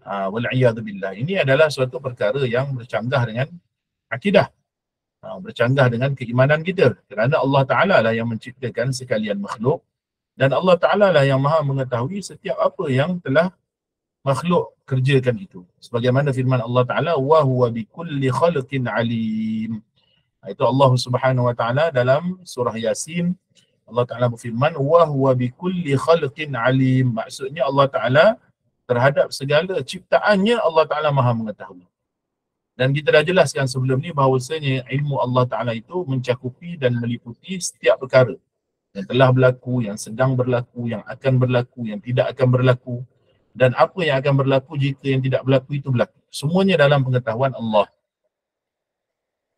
Wal'iyadzubillah. Ini adalah suatu perkara yang bercanggah dengan akidah, bercanggah dengan keimanan kita, kerana Allah Ta'ala lah yang menciptakan sekalian makhluk, dan Allah Ta'ala lah yang maha mengetahui setiap apa yang telah makhluk kerjakan itu. Sebagaimana firman Allah Ta'ala, wa huwa bikulli khalqin alim. Itu Allah Subhanahu Wa Ta'ala dalam surah Yasin. Allah Ta'ala berfirman, wa huwa bikulli khalqin alim. Maksudnya Allah Ta'ala terhadap segala ciptaannya Allah Ta'ala maha mengetahui. Dan kita dah jelaskan sebelum ni bahawasanya ilmu Allah Ta'ala itu mencakupi dan meliputi setiap perkara yang telah berlaku, yang sedang berlaku, yang akan berlaku, yang tidak akan berlaku, dan apa yang akan berlaku jika yang tidak berlaku itu berlaku. Semuanya dalam pengetahuan Allah.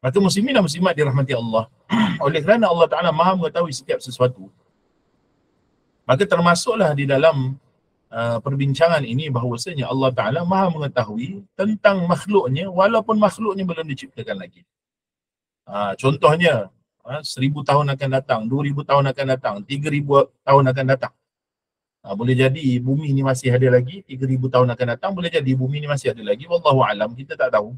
Maka muslimin dan muslimat dirahmati Allah, oleh kerana Allah Ta'ala maha mengetahui setiap sesuatu, maka termasuklah di dalam perbincangan ini bahawasanya Allah Ta'ala maha mengetahui tentang makhluknya walaupun makhluknya belum diciptakan lagi. Contohnya, 1000 tahun akan datang, 2000 tahun akan datang, 3000 tahun akan datang. Boleh jadi bumi ni masih ada lagi, 3000 tahun akan datang, boleh jadi bumi ni masih ada lagi, wallahu alam, kita tak tahu.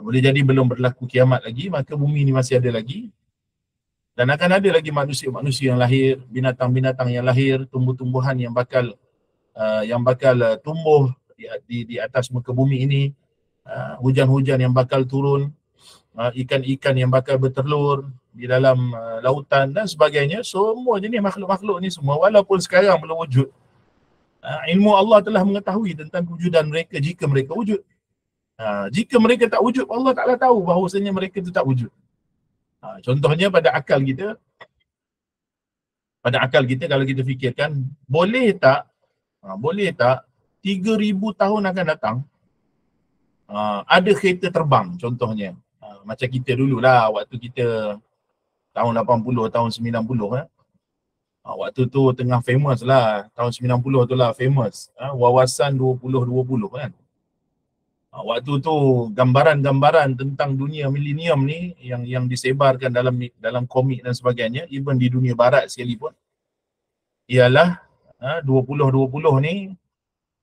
Boleh jadi belum berlaku kiamat lagi, maka bumi ni masih ada lagi, dan akan ada lagi manusia-manusia yang lahir, binatang-binatang yang lahir, tumbuh-tumbuhan yang bakal tumbuh di atas muka bumi ini, hujan-hujan yang bakal turun, ikan-ikan yang bakal bertelur di dalam lautan dan sebagainya. Semua jenis makhluk-makhluk ni semua walaupun sekarang belum wujud, ilmu Allah telah mengetahui tentang wujudan mereka jika mereka wujud. Jika mereka tak wujud, Allah Ta'ala tahu bahawasanya mereka itu tak wujud. Contohnya pada akal kita kalau kita fikirkan, boleh tak 3000 tahun akan datang ada kereta terbang contohnya. Macam kita dululah, waktu kita tahun 80, tahun 90 waktu tu tengah famous lah, tahun 90 tu lah famous, wawasan 2020 kan. Waktu tu gambaran-gambaran tentang dunia milenium ni yang disebarkan dalam komik dan sebagainya, even di dunia barat sekalipun, ialah 2020 ni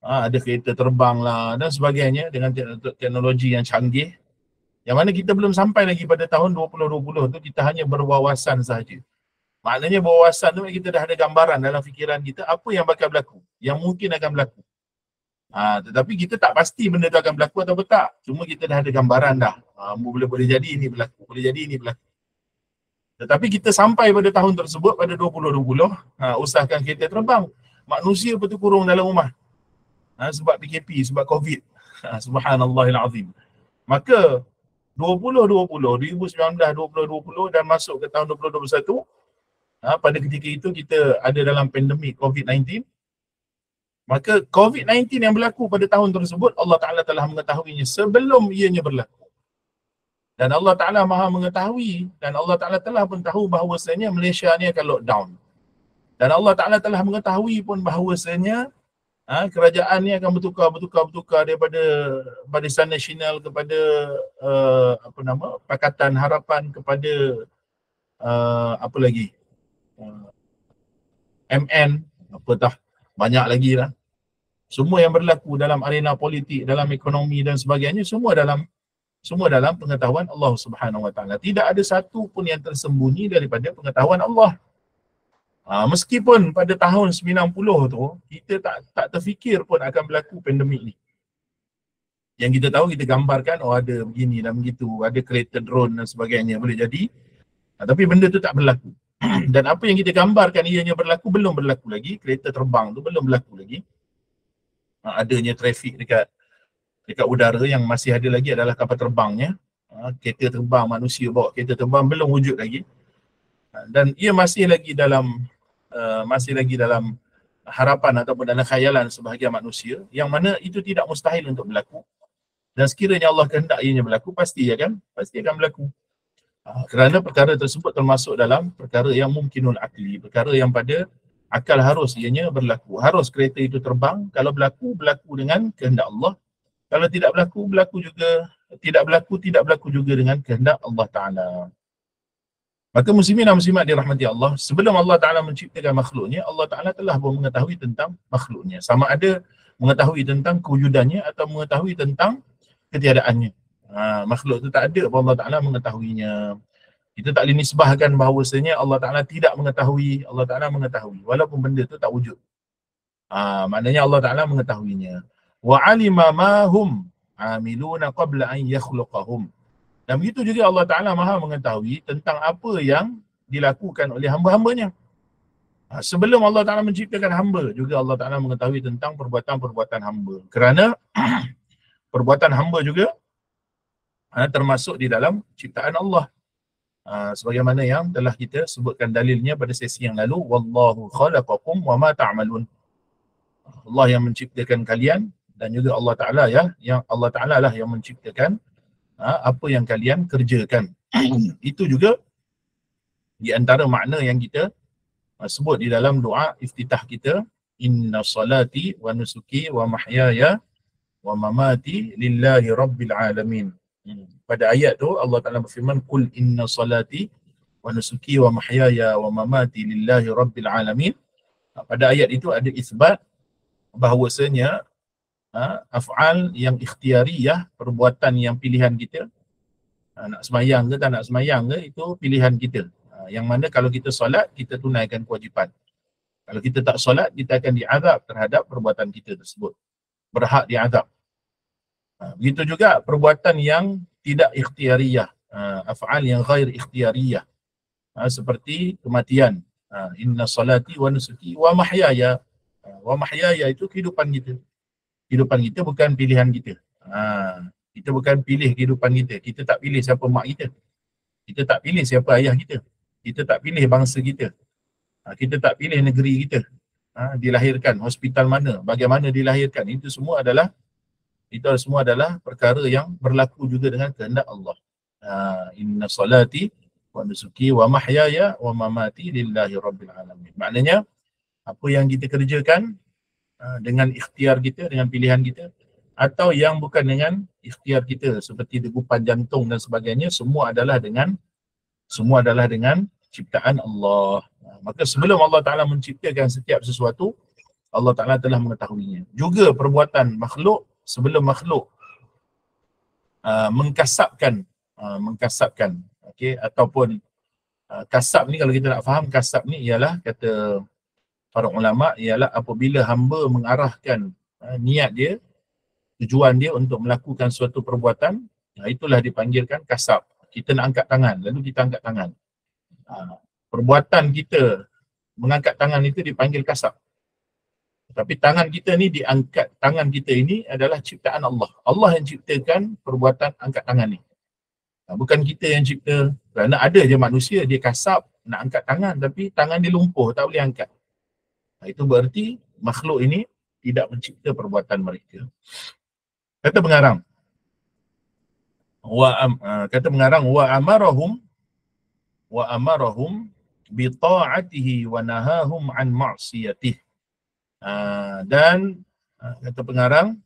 ada kereta terbang lah dan sebagainya dengan teknologi yang canggih, yang mana kita belum sampai lagi pada tahun 2020 tu, kita hanya berwawasan sahaja. Maknanya berwawasan tu kita dah ada gambaran dalam fikiran kita apa yang bakal berlaku, yang mungkin akan berlaku. Tetapi kita tak pasti benda tu akan berlaku atau tak. Cuma kita dah ada gambaran dah. Boleh jadi ini berlaku, boleh jadi ini berlaku. Tetapi kita sampai pada tahun tersebut, pada 2020, usahakan kereta terbang. Manusia pun kurung dalam rumah. Sebab PKP, sebab COVID. Subhanallahil azim. Maka 2019, 2020 dan masuk ke tahun 2021, pada ketika itu kita ada dalam pandemik COVID-19. Maka COVID-19 yang berlaku pada tahun tersebut, Allah Ta'ala telah mengetahuinya sebelum ianya berlaku. Dan Allah Ta'ala maha mengetahui, dan Allah Ta'ala telah pun tahu bahawasanya Malaysia ni akan lockdown. Dan Allah Ta'ala telah mengetahui pun bahawasanya kerajaan ni akan bertukar daripada Barisan Nasional kepada Pakatan Harapan, kepada apa lagi, MN, banyak lagi lah. Semua yang berlaku dalam arena politik, dalam ekonomi dan sebagainya, semua dalam pengetahuan Allah Subhanahu Wa Taala. Tidak ada satu pun yang tersembunyi daripada pengetahuan Allah. Meskipun pada tahun 90 tu kita tak terfikir pun akan berlaku pandemik ni. Yang kita tahu, kita gambarkan, ada begini dan begitu, ada kereta drone dan sebagainya, boleh jadi. Tapi benda tu tak berlaku. Dan apa yang kita gambarkan ianya berlaku, belum berlaku lagi. Kereta terbang tu belum berlaku lagi. Adanya trafik dekat udara, yang masih ada lagi adalah kapal terbangnya. Kereta terbang, manusia bawa kereta terbang belum wujud lagi. Dan ia masih lagi dalam harapan ataupun dalam khayalan sebahagian manusia, yang mana itu tidak mustahil untuk berlaku. Dan sekiranya Allah kehendak ianya berlaku, pasti akan berlaku. Kerana perkara tersebut termasuk dalam perkara yang mumkinul akli, perkara yang pada akal harus ianya berlaku. Harus kereta itu terbang. Kalau berlaku dengan kehendak Allah. Kalau tidak berlaku juga dengan kehendak Allah Ta'ala. Maka muslimin dan muslimat dirahmati Allah, sebelum Allah Ta'ala menciptakan makhluknya, Allah Ta'ala telah mengetahui tentang makhluknya. Sama ada mengetahui tentang kewujudannya atau mengetahui tentang ketiadaannya. Makhluk tu tak ada, Allah Ta'ala mengetahuinya. Kita tak boleh nisbahkan bahawasanya Allah Ta'ala tidak mengetahui, Allah Ta'ala mengetahui walaupun benda tu tak wujud. Maknanya Allah Ta'ala mengetahuinya. Wa alima ma hum amiluna qabla an yakhluqahum. Dan begitu juga Allah Ta'ala maha mengetahui tentang apa yang dilakukan oleh hamba-hambanya. Sebelum Allah Ta'ala menciptakan hamba, juga Allah Ta'ala mengetahui tentang perbuatan-perbuatan hamba. Kerana perbuatan hamba juga termasuk di dalam ciptaan Allah. Sebagaimana yang telah kita sebutkan dalilnya pada sesi yang lalu, wallahu khalaqakum wa ma ta'malun. Allah yang menciptakan kalian dan juga Allah Ta'ala yang Allah Ta'ala lah yang menciptakan apa yang kalian kerjakan. Itu juga di antara makna yang kita sebut di dalam doa iftitah kita, inna salati wa nusuki wa mahyaya wa mamati lillahi rabbil alamin. Pada ayat tu Allah Ta'ala berfirman, kul inna salati wa nusuki wa mahyaya wa mamati lillahi rabbil alamin. Pada ayat itu ada isbat bahawasanya af'al yang ikhtiariyah, perbuatan yang pilihan kita, nak semayang ke tak nak semayang ke, itu pilihan kita. Yang mana kalau kita solat, kita tunaikan kewajipan. Kalau kita tak solat, kita akan diazab terhadap perbuatan kita tersebut. Berhak diazab. Begitu juga perbuatan yang tidak ikhtiariyah, af'al yang ghair ikhtiariyah, seperti kematian. Inna salati wa nusuki wa mahyaya. Wa mahyaya itu kehidupan kita. Kehidupan kita bukan pilihan kita. Kita bukan pilih kehidupan kita. Kita tak pilih siapa mak kita. Kita tak pilih siapa ayah kita. Kita tak pilih bangsa kita. Kita tak pilih negeri kita. Dilahirkan, hospital mana, bagaimana dilahirkan. Itu semua adalah perkara yang berlaku juga dengan kehendak Allah. Inna salati wa nusuki wa mahyaya wa mamati lillahi rabbil alamin. Maknanya, apa yang kita kerjakan dengan ikhtiar kita, dengan pilihan kita, atau yang bukan dengan ikhtiar kita, seperti degupan jantung dan sebagainya, semua adalah dengan ciptaan Allah. Maka sebelum Allah Ta'ala menciptakan setiap sesuatu, Allah Ta'ala telah mengetahuinya. Juga perbuatan makhluk, sebelum makhluk mengkasapkan, okay, ataupun kasab ni, kalau kita nak faham kasab ni ialah, kata para ulama, ialah apabila hamba mengarahkan niat dia, tujuan dia untuk melakukan suatu perbuatan, itulah dipanggilkan kasab. Kita nak angkat tangan, lalu kita angkat tangan. Perbuatan kita mengangkat tangan itu dipanggil kasab. Tapi tangan kita ni diangkat, tangan kita ini adalah ciptaan Allah. Allah yang ciptakan perbuatan angkat tangan ni. Bukan kita yang cipta. Kerana ada je manusia, dia kasab nak angkat tangan, tapi tangan dia lumpuh, tak boleh angkat. Itu berarti makhluk ini tidak mencipta perbuatan mereka. Kata pengarang, wa amarahum bi ta'atihi wa nahahum an ma'siyatihi. Dan kata pengarang,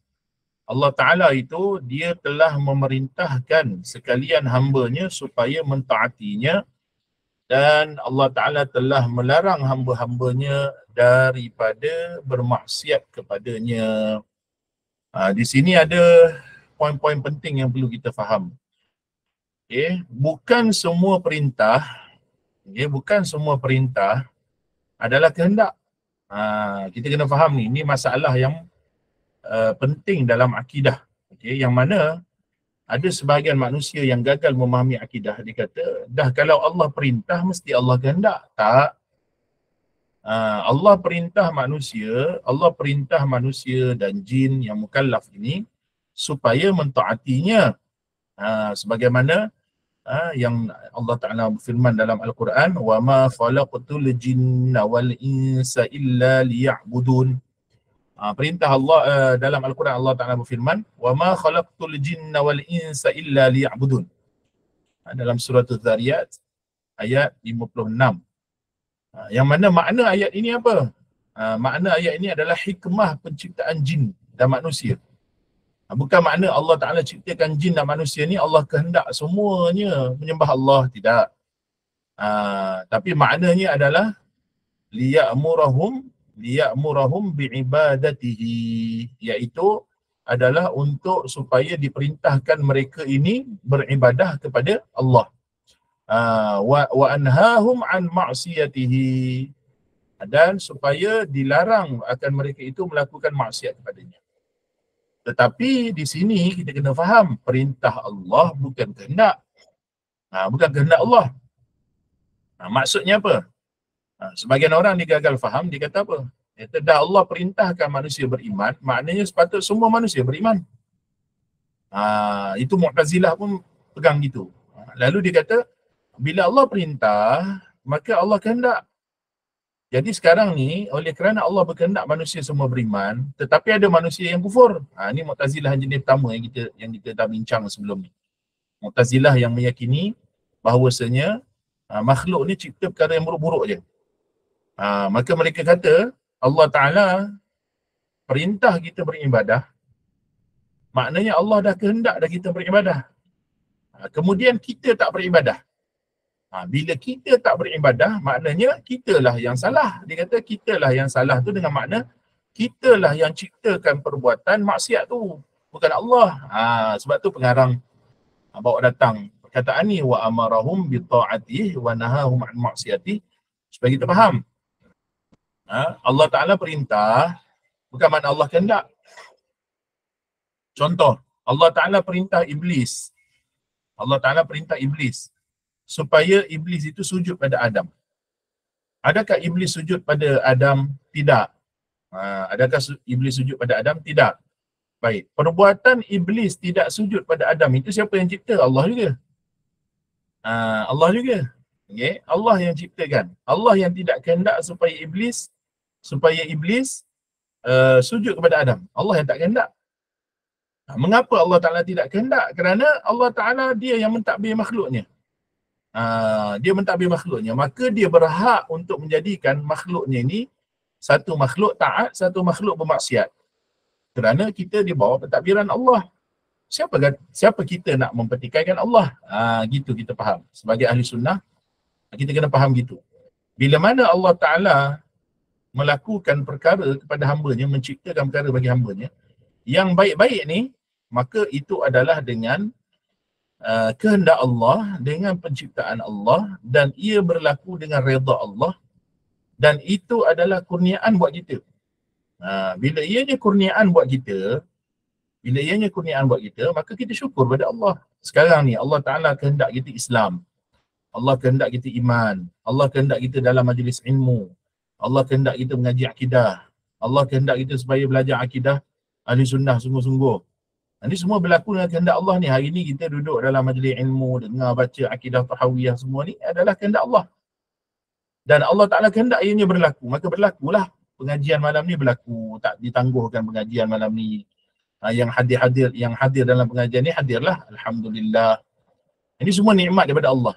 Allah Ta'ala itu dia telah memerintahkan sekalian hambanya supaya mentaatinya, dan Allah Ta'ala telah melarang hamba-hambanya daripada bermaksiat kepadanya. Di sini ada poin-poin penting yang perlu kita faham. Okay. Bukan semua perintah adalah kehendak. Kita kena faham ni. Ini masalah yang penting dalam akidah. Okay. Yang mana ada sebahagian manusia yang gagal memahami akidah. Dia kata, dah kalau Allah perintah, mesti Allah kehendak. Tak. Allah perintah manusia dan jin yang mukallaf ini supaya mentaatinya. Sebagaimana yang Allah Ta'ala berfirman dalam Al-Quran, wa ma khalaqtul jinna wal insa illa liya'budun. Perintah Allah dalam Al-Quran, Allah Ta'ala berfirman, wa ma khalaqtul jinna wal insa illa liya'budun. Dalam surah Az-Zariyat ayat 56. Yang mana makna ayat ini apa? Makna ayat ini adalah hikmah penciptaan jin dan manusia. Bukan makna Allah Ta'ala ciptakan jin dan manusia ni Allah kehendak semuanya menyembah Allah, tidak. Tapi maknanya adalah liya'murahum liya'murahum bi'ibadatihi, iaitu adalah untuk supaya diperintahkan mereka ini beribadah kepada Allah. Wa anhahum an ma'siyatihi, dan supaya dilarang akan mereka itu melakukan maksiat kepadanya. Tetapi di sini kita kena faham, perintah Allah bukan kehendak. Bukan kehendak Allah. Maksudnya apa? Sebagian orang dia gagal faham, dia kata apa? Dia kata, dah Allah perintahkan manusia beriman, maknanya sepatut semua manusia beriman. Itu Mu'tazilah pun pegang gitu. Lalu dia kata, bila Allah perintah, maka Allah kehendak. Jadi sekarang ni, oleh kerana Allah berkehendak manusia semua beriman, tetapi ada manusia yang kufur. Ini Mu'tazilah jenis pertama yang kita dah bincang sebelum ni. Mu'tazilah yang meyakini bahawasanya makhluk ni cipta perkara yang buruk-buruk je. Maka mereka kata Allah Ta'ala perintah kita beribadah, maknanya Allah dah kehendak dah kita beribadah. Kemudian kita tak beribadah. Bila kita tak beribadah, maknanya kitalah yang salah. Dia kata kitalah yang salah tu dengan makna kitalah yang ciptakan perbuatan maksiat tu, bukan Allah. Sebab tu pengarang bawa datang perkataan ni, wa amarahum bi ta'atihi wa nahahum an maksiatih, supaya kita faham. Allah Ta'ala perintah bukan makna Allah kehendak. Contoh, Allah Ta'ala perintah Iblis. Allah Ta'ala perintah Iblis supaya Iblis itu sujud pada Adam. Adakah Iblis sujud pada Adam? Tidak. Adakah Iblis sujud pada Adam? Tidak. Baik. Perbuatan Iblis tidak sujud pada Adam itu siapa yang cipta? Allah juga. Allah juga. Okay? Allah yang ciptakan. Allah yang tidak kehendak supaya Iblis sujud kepada Adam. Allah yang tak kehendak. Mengapa Allah Ta'ala tidak kehendak? Kerana Allah Ta'ala dia yang mentadbir makhluknya. Dia mentadbir makhluknya. Maka dia berhak untuk menjadikan makhluknya ini satu makhluk taat, satu makhluk bermaksiat. Kerana kita di bawah pentadbiran Allah. Siapa kita nak mempertikaikan Allah? Gitu kita faham. Sebagai ahli sunnah, kita kena faham gitu. Bila mana Allah Ta'ala melakukan perkara kepada hambanya, menciptakan perkara bagi hambanya, yang baik-baik ni, maka itu adalah dengan kehendak Allah, dengan penciptaan Allah, dan ia berlaku dengan redha Allah, dan itu adalah kurniaan buat kita. Bila ianya kurniaan buat kita, maka kita syukur pada Allah. Sekarang ni Allah Ta'ala kehendak kita Islam, Allah kehendak kita iman, Allah kehendak kita dalam majlis ilmu, Allah kehendak kita mengaji akidah, Allah kehendak kita supaya belajar akidah ahli sunnah sungguh-sungguh. Ini semua berlaku dengan kehendak Allah ni. Hari ni kita duduk dalam majlis ilmu, dengar baca akidah tahawiyah, semua ni adalah kehendak Allah. Dan Allah Ta'ala kehendak ianya berlaku, maka berlakulah pengajian malam ni berlaku. Tak ditangguhkan pengajian malam ni. Yang hadir dalam pengajian ni hadirlah, alhamdulillah. Ini semua nikmat daripada Allah.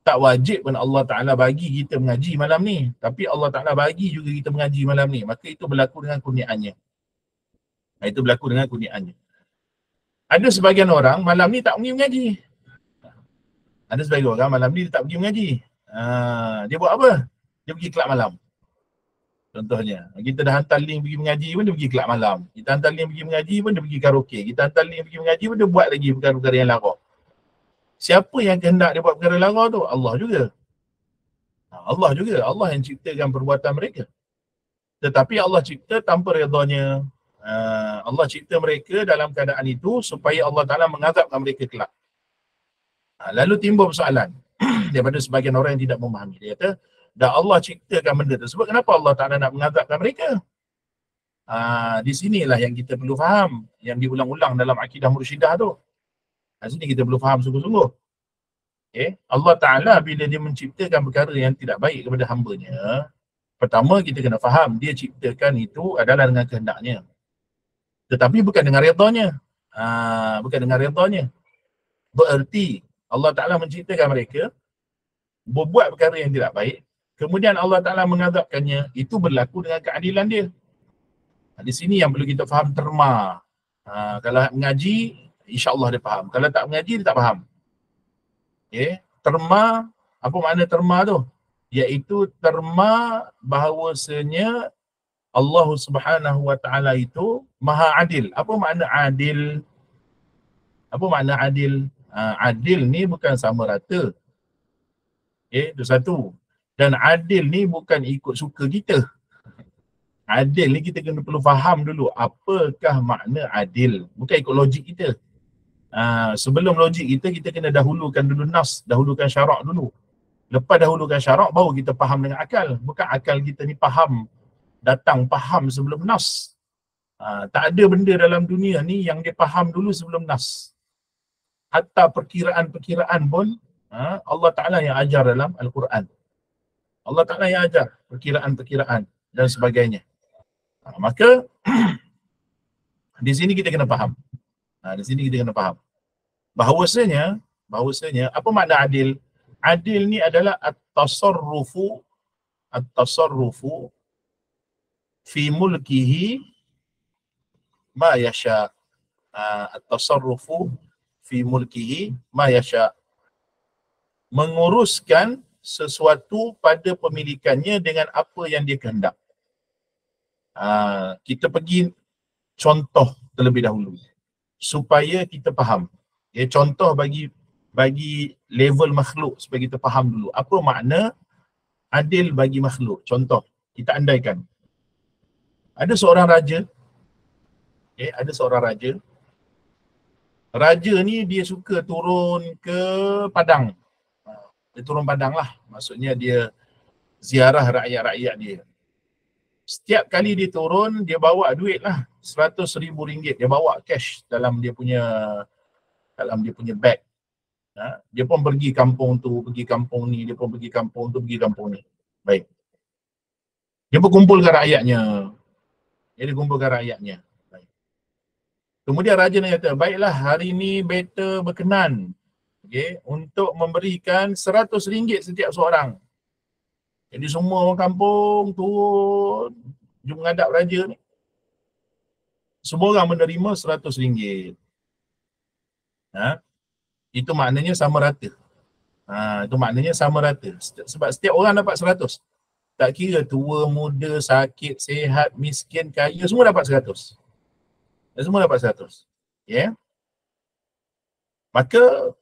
Tak wajib pun Allah Ta'ala bagi kita mengaji malam ni, tapi Allah Ta'ala bagi juga kita mengaji malam ni, maka itu berlaku dengan kurniaannya. Ada sebagian orang malam ni tak pergi mengaji. Dia buat apa? Dia pergi kelab malam. Contohnya, kita dah hantar link pergi mengaji pun dia pergi kelab malam. Kita hantar link pergi mengaji pun dia pergi karaoke. Kita hantar link pergi mengaji pun dia buat lagi perkara-perkara yang lara. Siapa yang kehendak dia buat perkara lara tu? Allah juga. Allah yang ciptakan perbuatan mereka. Tetapi Allah cipta tanpa redanya. Allah cipta mereka dalam keadaan itu supaya Allah Ta'ala mengazabkan mereka kelak. Lalu timbul persoalan daripada sebagian orang yang tidak memahami. Dia kata, dah Allah ciptakan benda tersebut, kenapa Allah Ta'ala nak mengazabkan mereka? Di sinilah yang kita perlu faham, yang diulang-ulang dalam akidah mursyidah tu. Di sini kita perlu faham sungguh-sungguh. Okay? Allah Ta'ala bila dia menciptakan perkara yang tidak baik kepada hambanya, pertama kita kena faham, dia ciptakan itu adalah dengan kehendaknya. Tetapi bukan dengan redanya. Bererti Allah Ta'ala menciptakan mereka berbuat perkara yang tidak baik, kemudian Allah Ta'ala mengazabkannya, itu berlaku dengan keadilan dia. Di sini yang perlu kita faham terma. Kalau mengaji, insya-Allah dia faham. Kalau tak mengaji, dia tak faham. Okay? Terma, apa makna terma tu? Iaitu terma bahawasanya Allah Subhanahu wa taala itu Maha Adil. Apa makna adil? Apa makna adil? Adil ni bukan sama rata. Itu satu. Dan adil ni bukan ikut suka kita. Adil ni kita kena perlu faham dulu apakah makna adil. Bukan ikut logik kita. Sebelum logik kita kena dahulukan dulu nas, dahulukan syarak dulu. Lepas dahulukan syarak, baru kita faham dengan akal. Bukan akal kita ni faham, datang faham sebelum nas. Tak ada benda dalam dunia ni yang dia faham dulu sebelum nas. Hatta perkiraan-perkiraan pun Allah Ta'ala yang ajar dalam Al-Quran. Allah Ta'ala yang ajar perkiraan-perkiraan dan sebagainya. Maka di sini kita kena faham. Di sini kita kena faham bahawasanya apa makna adil? Adil ni adalah at-tasarrufu fi mulkihi ma yasha. At-tasarrufu fi mulkihi ma yasha. Menguruskan sesuatu pada pemilikannya dengan apa yang dia kehendak. Kita pergi contoh terlebih dahulu supaya kita faham. Contoh bagi level makhluk supaya kita faham dulu apa makna adil bagi makhluk. Contoh, kita andaikan ada seorang raja. Ada seorang raja. Raja ni dia suka turun ke padang. Dia turun padang lah. Maksudnya dia ziarah rakyat-rakyat dia. Setiap kali dia turun, dia bawa duit lah. RM100,000 dia bawa cash dalam dia punya bag. Dia pun pergi kampung tu, pergi kampung ni, dia pun pergi kampung tu, pergi kampung ni. Baik. Dia berkumpulkan rakyatnya. Dia kumpulkan rakyatnya. Baik. Kemudian raja ni kata, baiklah hari ni better berkenan untuk memberikan RM100 setiap seorang. Jadi semua orang kampung turun jom menghadap raja ni. Semua orang menerima RM100. Itu maknanya sama rata. Itu maknanya sama rata. Sebab setiap orang dapat 100. Tak kira tua, muda, sakit, sihat, miskin, kaya, semua dapat 100. Semua dapat 100. Maka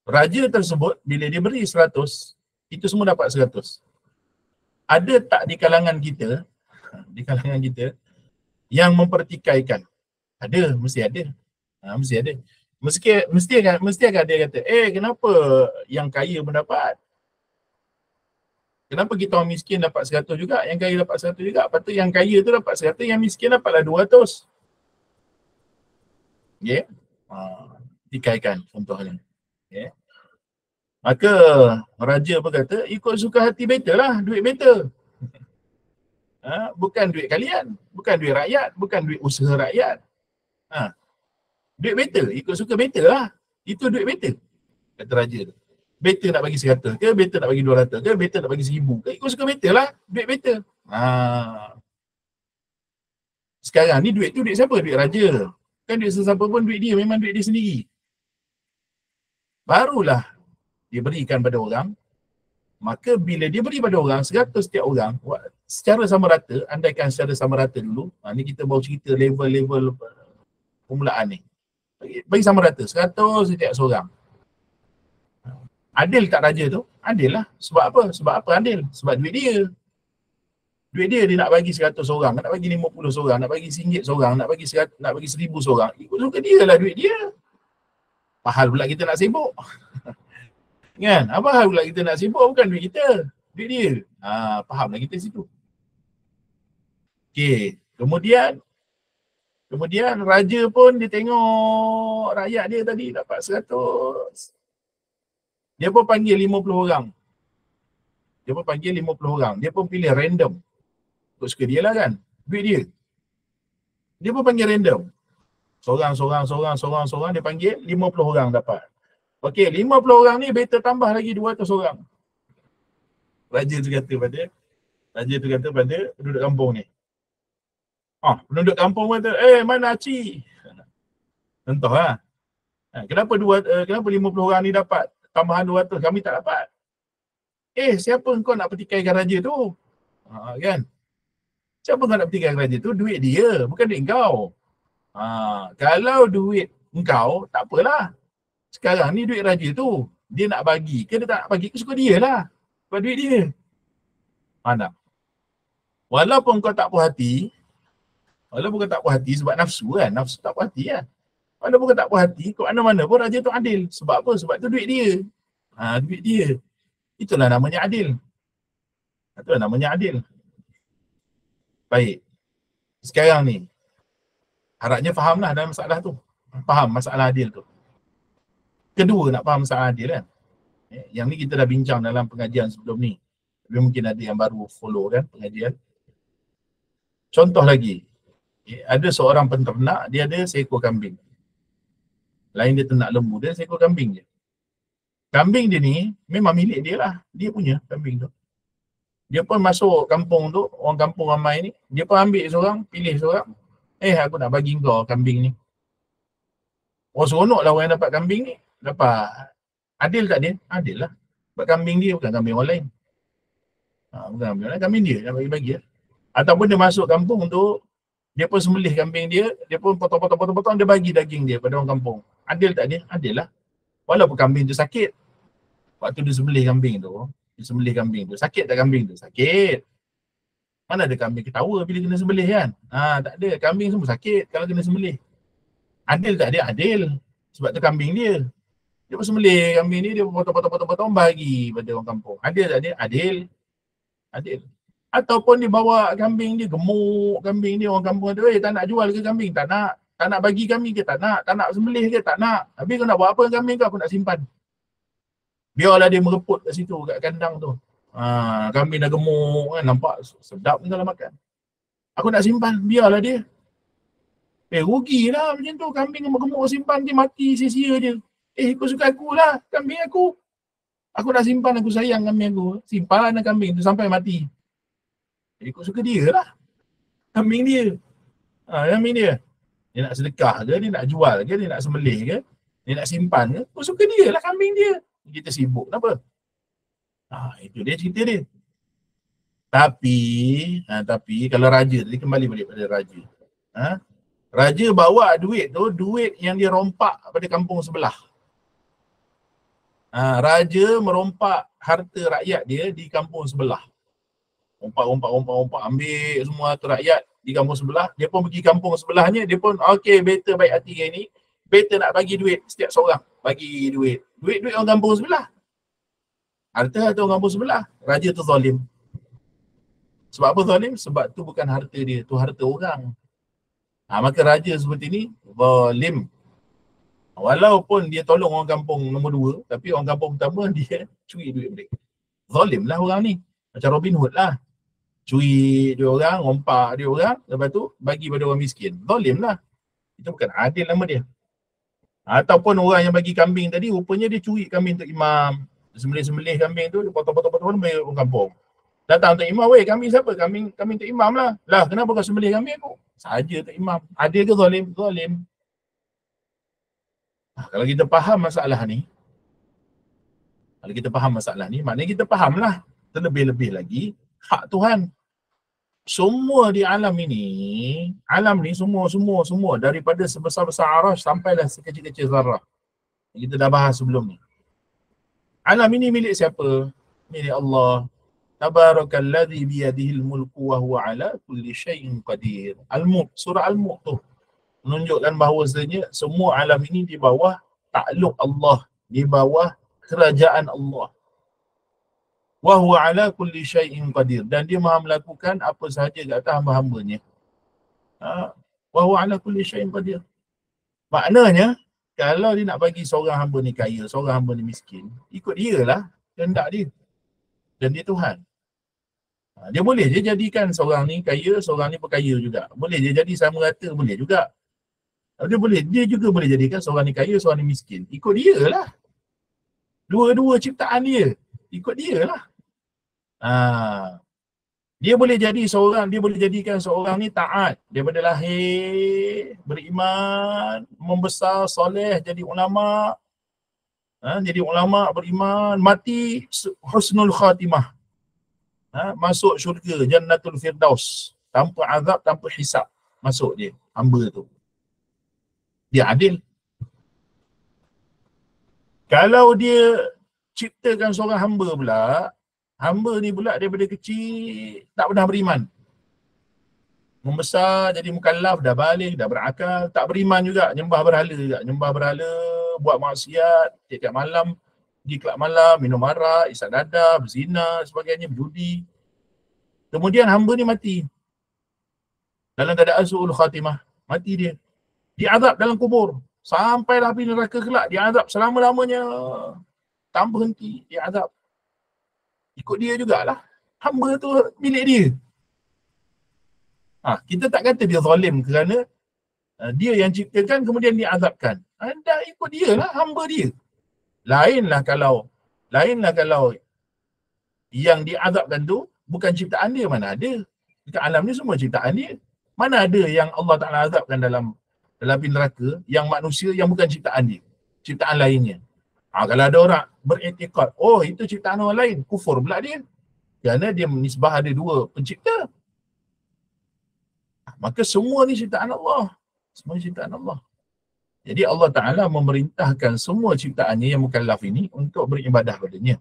raja tersebut bila dia beri 100, itu semua dapat 100. Ada tak di kalangan kita yang mempertikaikan? Ada, mesti ada. Mesti ada. Mesti akan dia kata, kenapa yang kaya mendapat? Kenapa kita orang miskin dapat 100 juga, yang kaya dapat 100 juga? Patut yang kaya tu dapat 100, yang miskin dapatlah 200. Tikaikan contohnya. Maka raja berkata, ikut suka hati better lah, duit better. Bukan duit kalian, bukan duit rakyat, bukan duit usaha rakyat. Duit better, ikut suka better lah. Itu duit better, kata raja tu. Better nak bagi 100 ke, better nak bagi 200 ke, better nak bagi 1000 ke, ikut suka better lah, duit better. Sekarang ni duit tu duit siapa? Duit raja. Kan duit sesiapa pun duit dia, memang duit dia sendiri. Barulah dia berikan pada orang. Maka bila dia beri pada orang 100 setiap orang secara sama rata, andaikan secara sama rata dulu, ni kita baru cerita level-level permulaan ni. Bagi sama rata 100 setiap seorang. Adil tak raja tu? Adil lah. Sebab apa? Sebab apa adil? Sebab duit dia. Duit dia nak bagi 100 orang, nak bagi 50 seorang, nak bagi RM1 seorang, nak bagi 1,000 seorang. Ikut suka dia lah duit dia. Pahal pula kita nak sibuk. Kan? Apa hal pula kita nak sibuk? Bukan duit kita, duit dia. Fahamlah kita situ. Okey, kemudian raja pun dia tengok rakyat dia tadi dapat 100. Dia pun panggil 50 orang. Dia pun pilih random. Ikut suka dia lah kan, duit dia. Dia pun panggil random. Seorang dia panggil 50 orang dapat. Okey, 50 orang ni better tambah lagi 200 orang. Raja tu kata pada penduduk kampung ni. Penduduk kampung kata, mana Aci? Contoh lah. Kenapa 50 orang ni dapat tambahan 200, kami tak dapat? Siapa kau nak pertikaikan raja tu? Kan? Siapa kau nak petikai raja tu? Duit dia, bukan duit kau. Kalau duit engkau, tak apalah. Sekarang ni duit raja tu, dia nak bagi ke dia tak nak bagi ke, suka dia lah. Sebab duit dia. Mana? Walaupun kau tak puas hati, sebab nafsu kan, nafsu tak puas hati kan. Walaupun kau tak puas hati, kau mana-mana pun raja tu adil. Sebab apa? Sebab tu duit dia. Duit dia. Itulah namanya adil. Itulah namanya adil. Baik. Sekarang ni, harapnya fahamlah dalam masalah tu. Faham masalah adil tu. Kedua, nak faham masalah adil kan. Yang ni kita dah bincang dalam pengajian sebelum ni. Tapi mungkin ada yang baru follow kan pengajian. Contoh lagi. Ada seorang penternak, dia ada seekor kambing. Lain dia ternak lembu, dia seekor kambing je. Kambing dia ni memang milik dia lah. Dia punya kambing tu. Dia pun masuk kampung tu, orang kampung ramai ni, dia pun ambil seorang, pilih seorang. Aku nak bagi kau kambing ni. Oh, seronok lah orang yang dapat kambing ni. Dapat. Adil tak dia? Adil lah. Sebab kambing dia bukan kambing orang lain. Bukan kambing orang lain, kambing dia nak bagi-bagi lah. Ataupun dia masuk kampung tu, dia pun sembelih kambing dia, dia pun potong-potong, dia bagi daging dia pada orang kampung. Adil tak dia? Adil lah. Walaupun kambing tu sakit. Waktu dia sembelih kambing tu, sakit tak kambing tu? Sakit. Mana ada kambing ketawa bila kena sembelih kan? Tak ada. Kambing semua sakit kalau kena sembelih. Adil tak dia? Adil. Sebab tu kambing dia. Dia pun sembelih kambing ni, dia potong-potong bagi pada orang kampung. Adil tak dia? Adil. Adil. Ataupun dia bawa kambing dia, gemuk kambing dia, orang kampung tu, tak nak jual ke kambing? Tak nak. Tak nak bagi kambing ke? Tak nak. Tak nak sembelih ke? Tak nak. Habis kau nak buat apa kambing kau? Aku nak simpan. Biarlah dia mereput kat situ, kat kandang tu. Kambing dah gemuk kan, nampak sedap ni kalau makan. Aku nak simpan, biarlah dia. Rugilah macam tu, kambing gemuk simpan dia mati sia-sia je. Kau suka aku lah, kambing aku. Aku nak simpan, aku sayang kambing aku. Simpan kambing tu sampai mati. Kau suka dia lah. Kambing dia. Kambing dia. Dia nak sedekah ke, dia nak jual ke, dia nak sembelih ke, dia nak simpan ke, kau suka dia lah kambing dia. Kita sibuk, kenapa? Itu dia cerita dia. Tapi kalau raja, tadi kembali balik pada raja. Raja bawa duit tu, duit yang dia rompak pada kampung sebelah. Raja merompak harta rakyat dia di kampung sebelah. Rompak, ambil semua harta rakyat di kampung sebelah. Dia pun pergi kampung sebelahnya, dia pun better baik hati kayak ni. Better nak bagi duit setiap seorang. Bagi duit. Duit orang kampung sebelah. Harta orang kampung sebelah. Raja tu zalim. Sebab apa zalim? Sebab tu bukan harta dia, tu harta orang. Maka raja seperti ni zalim. Walaupun dia tolong orang kampung nombor 2, tapi orang kampung pertama dia curi duit mereka. Zalim lah orang ni. Macam Robin Hood lah. Curi duit orang, rompak duit orang, lepas tu bagi pada orang miskin. Zalim lah. Itu bukan adil nama dia. Ataupun orang yang bagi kambing tadi, rupanya dia curi kambing untuk imam. Sembelih-sembelih kambing tu, dia potong-potong bagi orang kampung. Datang untuk imam, kambing siapa? Kambing untuk imam lah. Lah, kenapa kau sembelih kambing aku? Saja untuk imam. Adil ke zalim? Zalim. Kalau kita faham masalah ni, maknanya kita fahamlah terlebih-lebih lagi hak Tuhan. Semua di alam ni semua daripada sebesar-besar arash sampailah sekecil-kecil zarah. Kita dah bahas sebelum ni. Alam ini milik siapa? Milik Allah. Tabarakalladzi biyadihil mulku wa huwa ala kulli syai'in qadir. Al-Mulk, surah Al-Mulk tu menunjukkan bahawasanya semua alam ini di bawah takluk Allah, di bawah kerajaan Allah. Wa huwa ala kulli syai'in qadir, dan dia maha melakukan apa sahaja ke atas hamba-hambanya. Wa huwa ala kulli syai'in qadir. Maknanya kalau dia nak bagi seorang hamba ni kaya, seorang hamba ni miskin, ikut dia lah kehendak dia. Dan dia Tuhan. Dia boleh je jadikan seorang ni kaya, seorang ni berkaya juga. Boleh je jadi sama rata, boleh juga. Dia juga boleh jadikan seorang ni kaya, seorang ni miskin. Ikut dia lah. Dua-dua ciptaan dia. Ikut dia lah. Dia boleh jadikan seorang ni taat daripada lahir, beriman, membesar, soleh, jadi ulama. Jadi ulama, beriman, mati husnul khatimah. Masuk syurga, Jannatul Firdaus. tanpa azab, tanpa hisab. Masuk dia, hamba tu. Dia adil. Kalau dia ciptakan seorang hamba pula, hamba ni pula daripada kecil tak pernah beriman. Membesar jadi mukallaf, dah balik, dah berakal, tak beriman juga, nyembah berhala juga. Nyembah berhala, buat maksiat, tiap malam, pergi kelab malam, minum arak, isap dadah, berzina, sebagainya, berjudi. Kemudian hamba ni mati. Dalam keadaan su'ul khatimah. Mati dia. Diazab dalam kubur. Sampailah api neraka kelak. Diazab selama-lamanya. Tak berhenti. Diazab. Ikut dia jugalah. Hamba tu milik dia. Kita tak kata dia zalim kerana dia yang ciptakan kemudian diazabkan. Dah ikut dia lah, hamba dia. Lainlah kalau yang diazabkan tu bukan ciptaan dia, mana ada. Dekat alam ni semua ciptaan dia. Mana ada yang Allah Ta'ala azabkan dalam api neraka yang manusia yang bukan ciptaan dia, ciptaan lainnya. Kalau ada orang beriktikad, oh itu ciptaan orang lain, kufur pula dia. Kerana dia menisbah ada dua pencipta. Maka semua ni ciptaan Allah. Semua ciptaan Allah. Jadi Allah Ta'ala memerintahkan semua ciptaannya yang mukallaf ini untuk beribadah padanya.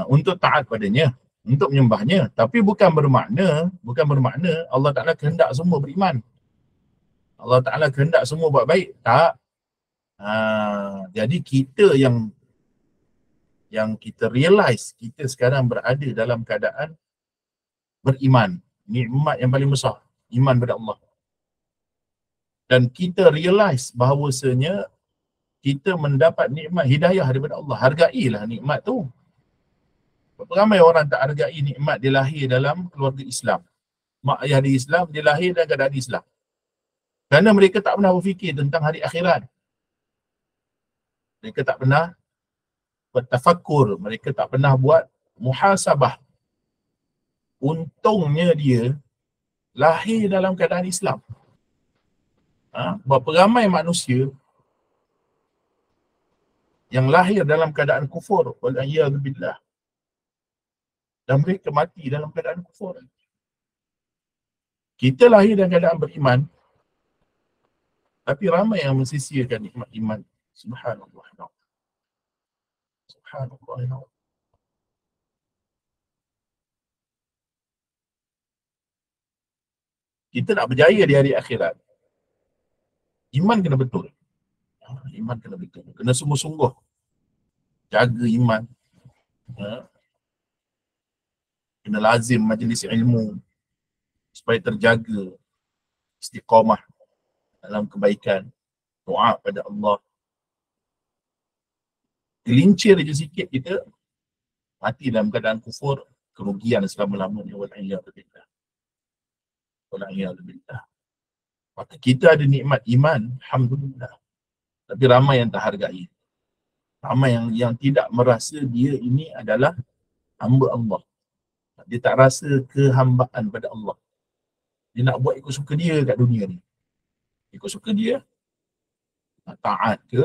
Untuk taat padanya, untuk menyembahnya. Tapi bukan bermakna Allah Ta'ala kehendak semua beriman. Allah Ta'ala kehendak semua buat baik. Tak. Jadi kita yang kita realize kita sekarang berada dalam keadaan beriman. Nikmat yang paling besar. Iman pada Allah. Dan kita realize bahawasanya kita mendapat nikmat hidayah daripada Allah. Hargailah nikmat tu. Ramai orang tak hargai nikmat dia lahir dalam keluarga Islam. Mak ayah dia Islam, dia lahir dalam keadaan Islam. Kerana mereka tak pernah berfikir tentang hari akhirat. Mereka tak pernah bertafakur. Mereka tak pernah buat muhasabah. Untungnya dia lahir dalam keadaan Islam. Berapa ramai manusia yang lahir dalam keadaan kufur, wal'iyadzubillah, dan mereka mati dalam keadaan kufur. Kita lahir dalam keadaan beriman, tapi ramai yang mensisirkan nikmat iman. Subhanallah. Subhanallah. Kita nak berjaya di hari akhirat, iman kena betul. Iman kena betul. Kena sungguh-sungguh jaga iman. Kena lazim majlis ilmu supaya terjaga istiqamah dalam kebaikan, doa pada Allah. Gelincir je sikit kita mati dalam keadaan kufur, kerugian selama-lamanya. Wal'iyadzubillah. Wal'iyadzubillah. Maka kita ada nikmat iman, alhamdulillah. Tapi ramai yang tak hargai. Ramai yang tidak merasa dia ini adalah hamba Allah. Dia tak rasa kehambaan pada Allah. Dia nak buat ikut suka dia kat dunia ni. Ikut suka dia. Taat ke,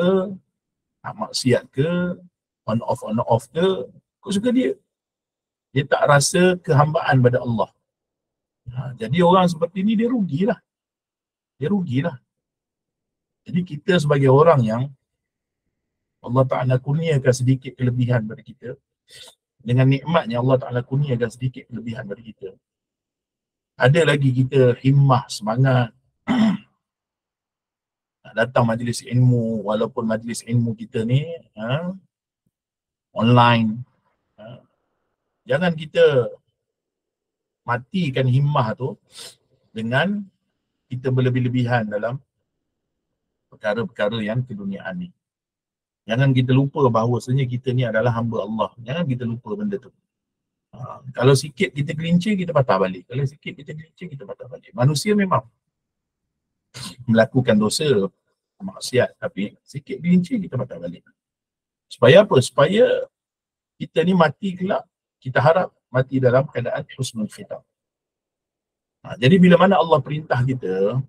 maksiat ke, on off ke, ikut suka dia. Dia tak rasa kehambaan pada Allah. Jadi orang seperti ni dia rugilah. Dia rugilah. Jadi kita sebagai orang yang Allah Ta'ala kurniakan sedikit kelebihan pada kita, dengan nikmatnya Allah Ta'ala kurniakan sedikit kelebihan pada kita, ada lagi kita himmah, semangat datang majlis ilmu, walaupun majlis ilmu kita ni online. Jangan kita matikan himmah tu dengan kita berlebih-lebihan dalam perkara-perkara yang keduniaan ni. Jangan kita lupa bahawasanya kita ni adalah hamba Allah. Jangan kita lupa benda tu. Kalau sikit kita gelincir, kita patah balik. Kalau sikit kita gelincir, kita patah balik. Manusia memang melakukan dosa, maksiat, tapi sikit gelincir, kita patah balik. Supaya apa? Supaya kita ni mati kelak, kita harap mati dalam keadaan husnul khitam. Jadi bila mana Allah perintah kita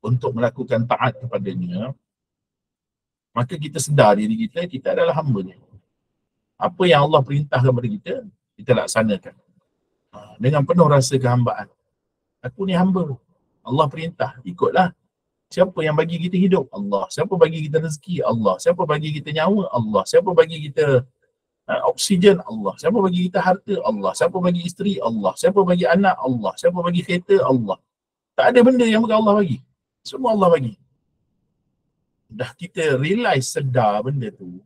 untuk melakukan taat kepadanya, maka kita sedar diri kita adalah hamba-Nya. Apa yang Allah perintahkan kepada kita, kita laksanakan dengan penuh rasa kehambaan. Aku ni hamba. Allah perintah, ikutlah. Siapa yang bagi kita hidup? Allah. Siapa bagi kita rezeki? Allah. Siapa bagi kita nyawa? Allah. Siapa bagi kita oksigen? Allah. Siapa bagi kita harta? Allah. Siapa bagi isteri? Allah. Siapa bagi anak? Allah. Siapa bagi kereta? Allah. Tak ada benda yang bukan Allah bagi. Semua Allah bagi. Dah kita realize, sedar benda tu,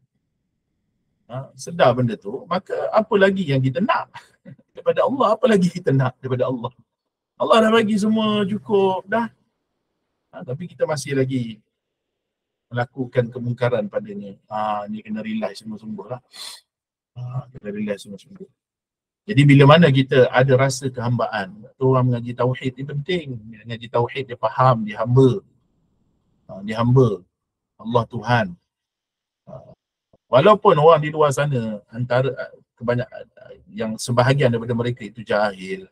sedar benda tu, maka apa lagi yang kita nak daripada Allah? Apa lagi kita nak daripada Allah? Allah dah bagi semua cukup dah. Tapi kita masih lagi melakukan kemungkaran padanya. Ni kena realize sungguh-sungguh lah. Kena realize sungguh-sungguh. Jadi bila mana kita ada rasa kehambaan, tu orang mengaji tauhid ni penting. Bila mengaji tauhid dia faham, dia hamba. Dia hamba. Allah Tuhan. Walaupun orang di luar sana, antara kebanyakan yang sebahagian daripada mereka itu jahil,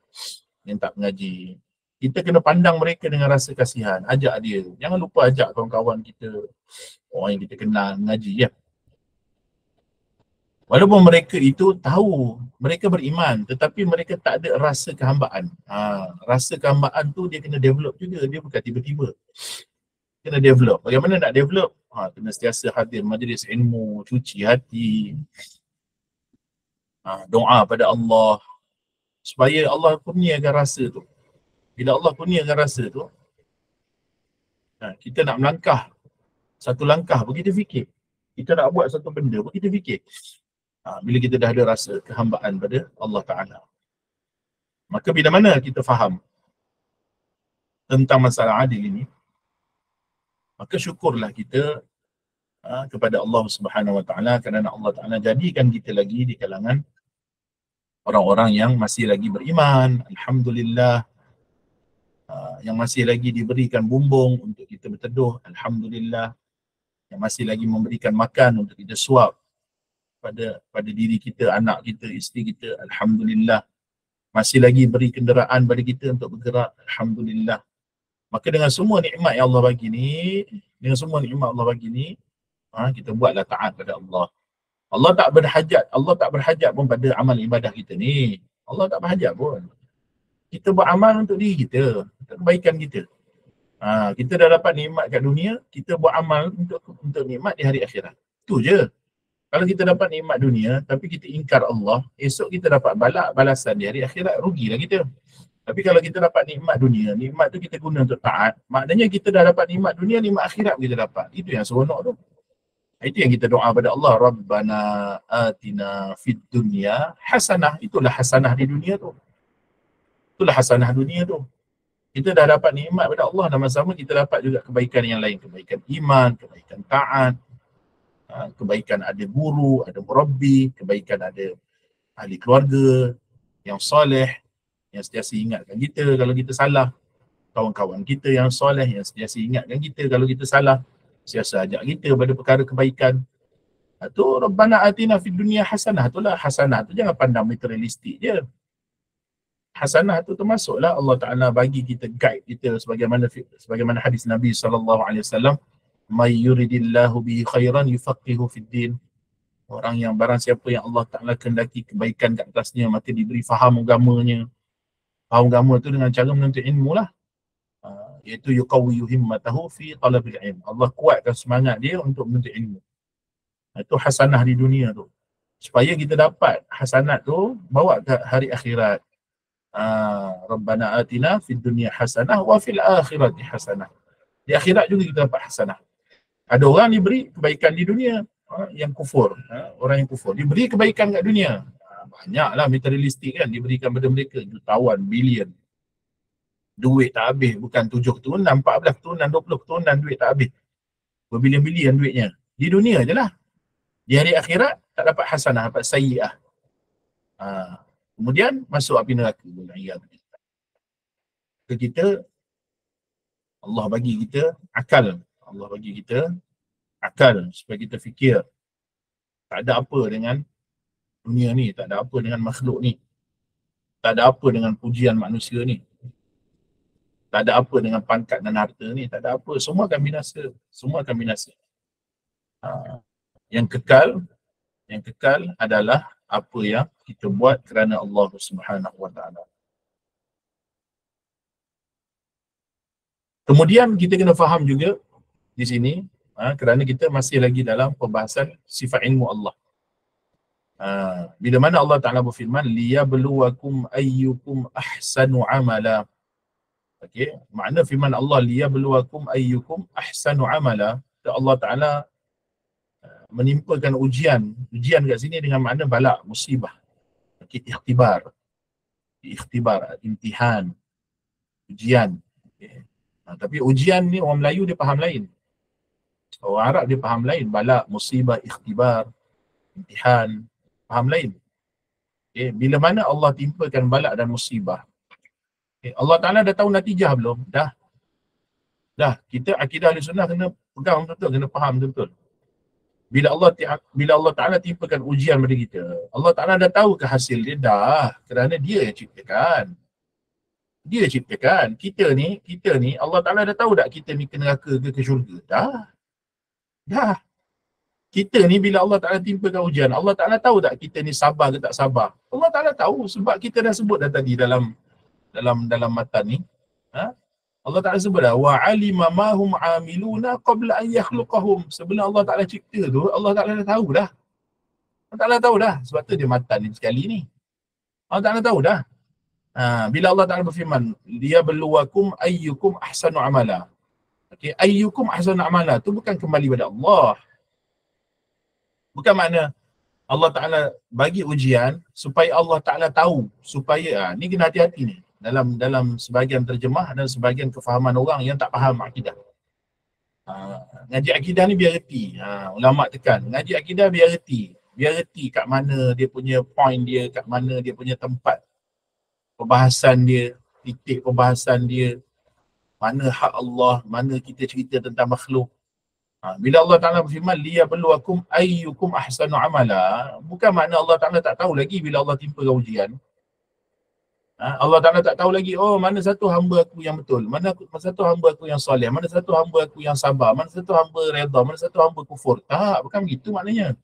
yang tak mengaji, kita kena pandang mereka dengan rasa kasihan. Ajak dia. Jangan lupa ajak kawan-kawan kita, orang yang kita kenal, mengaji ya. Walaupun mereka itu tahu, mereka beriman, tetapi mereka tak ada rasa kehambaan. Rasa kehambaan tu dia kena develop juga. Dia bukan tiba-tiba. Kena develop. Bagaimana nak develop? Kena sentiasa hadir majlis ilmu, cuci hati, doa pada Allah, supaya Allah kurniakan rasa tu. Bila Allah kurniakan rasa tu, kita nak melangkah satu langkah pun kita fikir. Kita nak buat satu benda pun kita fikir. Bila kita dah ada rasa kehambaan pada Allah Ta'ala. Maka bila mana kita faham tentang masalah adil ini, maka syukurlah kita kepada Allah Subhanahu Wa Ta'ala, kerana Allah Ta'ala jadikan kita lagi di kalangan orang-orang yang masih lagi beriman. Alhamdulillah. Yang masih lagi diberikan bumbung untuk kita berteduh. Alhamdulillah. Yang masih lagi memberikan makan untuk kita suap pada diri kita, anak kita, isteri kita. Alhamdulillah. Masih lagi beri kenderaan pada kita untuk bergerak. Alhamdulillah. Maka dengan semua nikmat yang Allah bagi ni, kita buatlah taat pada Allah. Allah tak berhajat pun pada amal ibadah kita ni. Allah tak berhajat pun. Kita buat amal untuk diri kita, untuk kebaikan kita. Kita dah dapat nikmat kat dunia, kita buat amal untuk nikmat di hari akhirat. Itu je. Kalau kita dapat nikmat dunia, tapi kita ingkar Allah, esok kita dapat balasan di hari akhirat, rugilah kita. Tapi kalau kita dapat nikmat dunia, nikmat tu kita guna untuk taat, maknanya kita dah dapat nikmat dunia, nikmat akhirat kita dapat. Itu yang seronok tu. Itu yang kita doa pada Allah. Rabbana atina fid dunya hasanah. Itulah hasanah di dunia tu. Itulah hasanah dunia tu. Kita dah dapat nikmat pada Allah, dan sama-sama kita dapat juga kebaikan yang lain. Kebaikan iman, kebaikan taat, kebaikan ada guru, ada murabbi, kebaikan ada ahli keluarga yang soleh, yang sentiasa ingatkan kita kalau kita salah. Kawan-kawan kita yang soleh yang sentiasa ingatkan kita kalau kita salah, sentiasa ajak kita pada perkara kebaikan. Tu Rabbana atina fid dunya hasanah. Itulah hasanah tu, jangan pandang materialistik je. Hasanah tu termasuklah Allah Ta'ala bagi kita guide kita, sebagaimana hadis Nabi SAW, may yuridillahu bihi khairan yufaqihu fid din. Orang yang barang siapa yang Allah Ta'ala kehendaki kebaikan kat atasnya, maka diberi faham agamanya. Faham agama tu dengan cara menuntut ilmu lah. Iaitu yuqawwiyu himmatahu fi talabil ilm. Allah kuatkan semangat dia untuk menuntut ilmu. Itu hasanah di dunia tu. Supaya kita dapat hasanat tu bawa ke hari akhirat. Rabbana atina fid dunya hasanah wa fil akhirati hasanah. Di akhirat juga kita dapat hasanah. Ada orang diberi kebaikan di dunia, yang kufur, orang yang kufur diberi kebaikan kat dunia. Banyaklah materialistik kan diberikan pada mereka, jutawan, bilion. Duit tak habis, bukan 7 keturunan, 14 keturunan, 20 keturunan, duit tak habis. Berbilion-bilion duitnya. Di dunia je lah. Di hari akhirat tak dapat hasanah, dapat sayyi'ah. Kemudian masuk api neraka. Kita, Allah bagi kita akal. Allah bagi kita akal supaya kita fikir. Tak ada apa dengan dunia ni, tak ada apa dengan makhluk ni. Tak ada apa dengan pujian manusia ni. Tak ada apa dengan pangkat dan harta ni, tak ada apa. Semua akan binasa. Semua akan binasa. Yang kekal adalah apa yang kita buat kerana Allah Subhanahu Wa Ta'ala. Kemudian kita kena faham juga di sini, kerana kita masih lagi dalam pembahasan sifat ilmu Allah. Bila mana Allah Ta'ala berfirman, liyabluwakum ayyukum ahsanu amala. Okey, makna firman Allah, liyabluwakum ayyukum ahsanu amala, Allah Ta'ala menimpakan ujian. Ujian kat sini dengan makna balak, musibah. Okey, ikhtibar, imtihan, ujian. Okay. Tapi ujian ni orang Melayu dia faham lain. Orang Arab dia faham lain. Balak, musibah, ikhtibar, imtihan, faham lain. Okay. Bila mana Allah timpakan balak dan musibah, okay, Allah Ta'ala dah tahu natijah belum? Dah. Kita akidah Ahlussunnah kena pegang betul-betul, kena faham betul-betul. Bila Allah Ta'ala timpakan ujian pada kita, Allah Ta'ala dah tahu ke hasil dia? Dah. Kerana dia yang ciptakan. Kita ni Allah Ta'ala dah tahu tak kita ni ke neraka ke syurga? Dah. Kita ni bila Allah Ta'ala timpakan ujian, Allah Ta'ala tahu tak kita ni sabar ke tak sabar? Allah Ta'ala tahu, sebab kita dah sebut dah tadi dalam matan ni. Allah Ta'ala sebut dah, wa alima ma hum amiluna qabla an yakhluqahum. Sebelum Allah Ta'ala cipta tu, Allah Ta'ala dah tahu dah. Allah Ta'ala tahu dah. Sebab tu dia matan ni sekali ni. Allah Ta'ala tahu dah. Bila Allah Ta'ala berfirman, liyabluwakum ayyukum ahsanu amala. Okey, ayyukum ahsanu amala tu bukan kembali pada Allah. Bukan makna Allah Ta'ala bagi ujian supaya Allah Ta'ala tahu, supaya ni kena hati-hati ni. Dalam sebahagian terjemah dan sebahagian kefahaman orang yang tak faham akidah. Ngaji akidah ni biar reti. Ulama tekan, ngaji akidah biar reti kat mana dia punya point dia, kat mana dia punya tempat perbahasan dia, titik perbahasan dia, mana hak Allah, mana kita cerita tentang makhluk. Bila Allah Ta'ala berfirman, liyabluwakum ayyukum ahsanu amala, bukan makna Allah Ta'ala tak tahu lagi bila Allah timpakan ujian. Allah Ta'ala tak tahu lagi, oh mana satu hamba aku yang betul, mana satu hamba aku yang soleh, mana satu hamba aku yang sabar, mana satu hamba redha, mana satu hamba kufur. Tak, bukan begitu maknanya.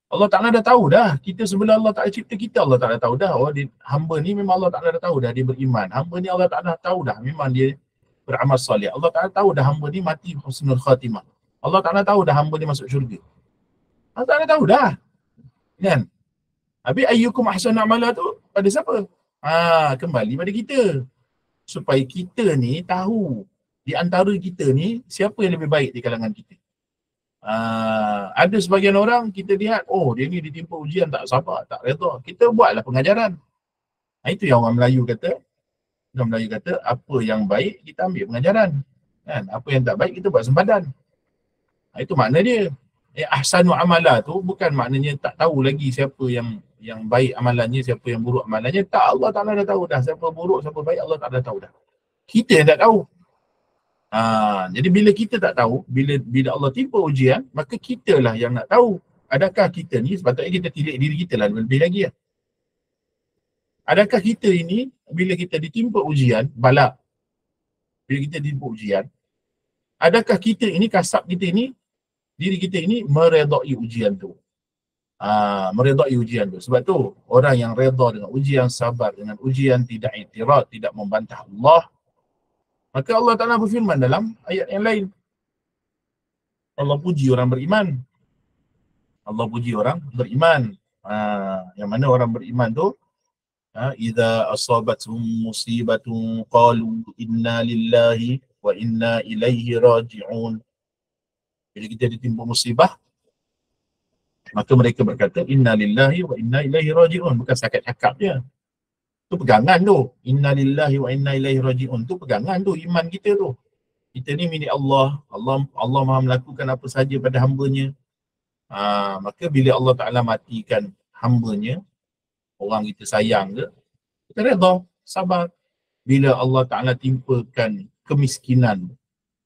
Allah Ta'ala dah tahu dah. Kita sebelum Allah Ta'ala cipta kita, Allah Ta'ala tahu dah. Oh, hamba ni memang Allah Ta'ala dah tahu dah dia beriman. Hamba ni Allah Ta'ala tahu dah memang dia beramal soleh. Allah Ta'ala tahu dah hamba ni mati husnul khatimah. Allah Ta'ala tahu dah hamba ni masuk syurga. Allah Ta'ala tahu dah. Kan? Habis ayyukum ahsanu amala tu pada siapa? Kembali pada kita. Supaya kita ni tahu di antara kita ni siapa yang lebih baik di kalangan kita. Ada sebagian orang kita lihat, oh dia ni ditimpa ujian tak sabar, tak redha. Kita buatlah pengajaran. Itu yang orang Melayu kata. Orang Melayu kata, apa yang baik kita ambil pengajaran. Kan? Apa yang tak baik kita buat sempadan. Itu makna dia. Ahsanu amala tu bukan maknanya tak tahu lagi siapa yang baik amalannya, siapa yang buruk amalannya. Tak, Allah Ta'ala dah tahu dah. Siapa buruk, siapa baik, Allah Ta'ala tahu dah. Kita yang tak tahu. Jadi bila kita tak tahu, bila Allah timpa ujian, maka kitalah yang nak tahu. Adakah kita ni, sepatutnya kita tilik diri kita lah lebih lagi ya. Adakah kita ini, bila kita ditimpa ujian, balak, bila kita ditimpa ujian, adakah kita ini, kasab kita ini, diri kita ini meredai ujian tu. Meredai ujian tu. Sebab tu, orang yang redha dengan ujian, sabar dengan ujian, tidak i'tirad, tidak membantah Allah, maka Allah Ta'ala berfirman dalam ayat yang lain. Allah puji orang beriman. Allah puji orang beriman. Yang mana orang beriman tu, idza asabathum musibatun qalu inna lillahi wa inna ilaihi raji'un. Bila kita ditimpa musibah, maka mereka berkata inna lillahi wa inna ilaihi raji'un. Bukan setakat cakap je. Tu pegangan tu. Inna lillahi wa inna ilaihi raji'un. Tu pegangan tu, iman kita tu. Kita ni milik Allah. Allah Maha melakukan apa sahaja pada hamba-Nya. Maka bila Allah Ta'ala matikan hamba-Nya, orang kita sayang ke, kita redha, sabar. Bila Allah Ta'ala timpakan kemiskinan,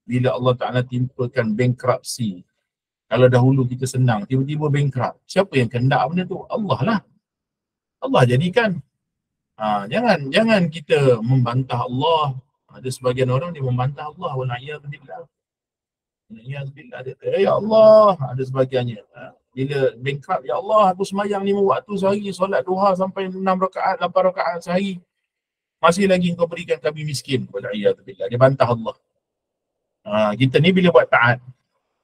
bila Allah Ta'ala timpakan bankruptcy, kalau dahulu kita senang, tiba-tiba bankrupt, siapa yang kendak benda tu? Allah lah. Allah jadikan. Jangan kita membantah Allah. Ada sebagian orang dia membantah Allah. Wala'iyadzubillah. Dia kata, ya Allah. Ada sebagiannya. Bila bankrupt, ya Allah, aku semayang 5 waktu sehari, solat duha sampai 6 rakaat, 8 rakaat sehari. masih lagi engkau berikan kami miskin. Wal'iyadzubillah. Dia bantah Allah. Kita ni bila buat taat,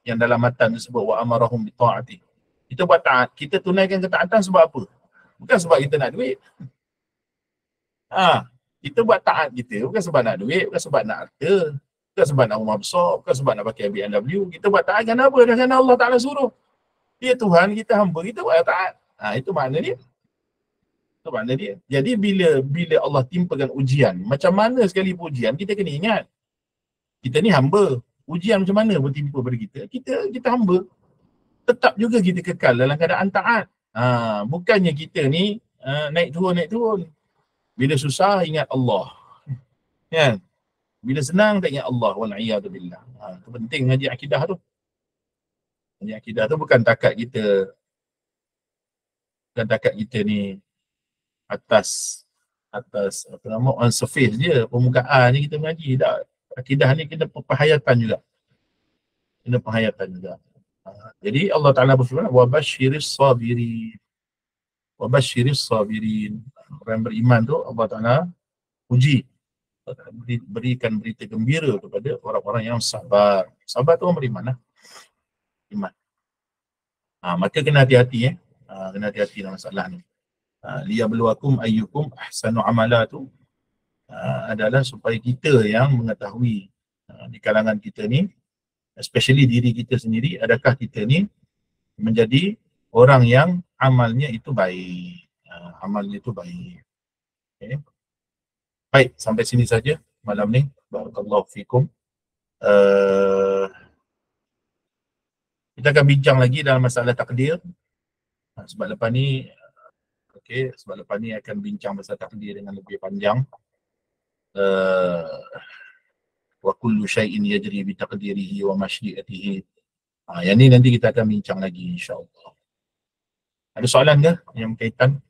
yang dalam matan disebut wa amarahum bi ta'ati. Kita buat taat, kita tunaikan ketaatan sebab apa? Bukan sebab kita nak duit. Kita buat taat kita bukan sebab nak duit, bukan sebab nak harta, bukan sebab nak rumah besar, bukan sebab nak pakai BMW. Kita buat taat kerana apa? Kerana Allah Ta'ala suruh. Dia Tuhan, kita hamba, kita buat taat. Itu makna dia. Itu makna dia. Jadi bila Allah timpakan ujian, macam mana sekali ujian, kita kena ingat. Kita ni hamba. Ujian macam mana pun timpa pada kita. Kita hamba. Tetap juga kita kekal dalam keadaan taat. Bukannya kita ni naik turun. Bila susah ingat Allah. Kan? Bila senang tak ingat Allah. Wal'iyadzubillah. Itu penting ngaji akidah tu. Ngaji akidah tu bukan takat kita ni atas apa nama on surface je, permukaan je kita mengaji. Tak. Akidah ni kena penghayatan juga. Jadi Allah Ta'ala berfirman, wabashiris sabirin. Orang yang beriman tu Allah Ta'ala uji. Berikan berita gembira kepada orang-orang yang sabar. Sabar tu orang beriman lah. Iman. Maka kena hati-hati kena hati-hati dalam masalah ni. Liyabluwakum ayyukum ahsanu amala tu adalah supaya kita yang mengetahui di kalangan kita ni, especially diri kita sendiri, adakah kita ni menjadi orang yang amalnya itu baik. Okay. Baik, sampai sini saja malam ni. Barakallahu fikum. Kita akan bincang lagi dalam masalah takdir. Sebab lepas ni akan bincang pasal takdir dengan lebih panjang. Wa kullu syai'in yajri bi taqdirihi wa masyiatihi. Yang ni nanti kita akan bincang lagi insya-Allah. Ada soalan ke yang berkaitan?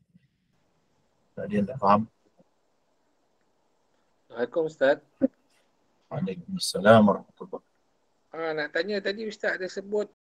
Ada yang tak faham? Assalamualaikum Ustaz. Waalaikumsalam warahmatullahi wabarakatuh. Nak tanya tadi Ustaz ada sebut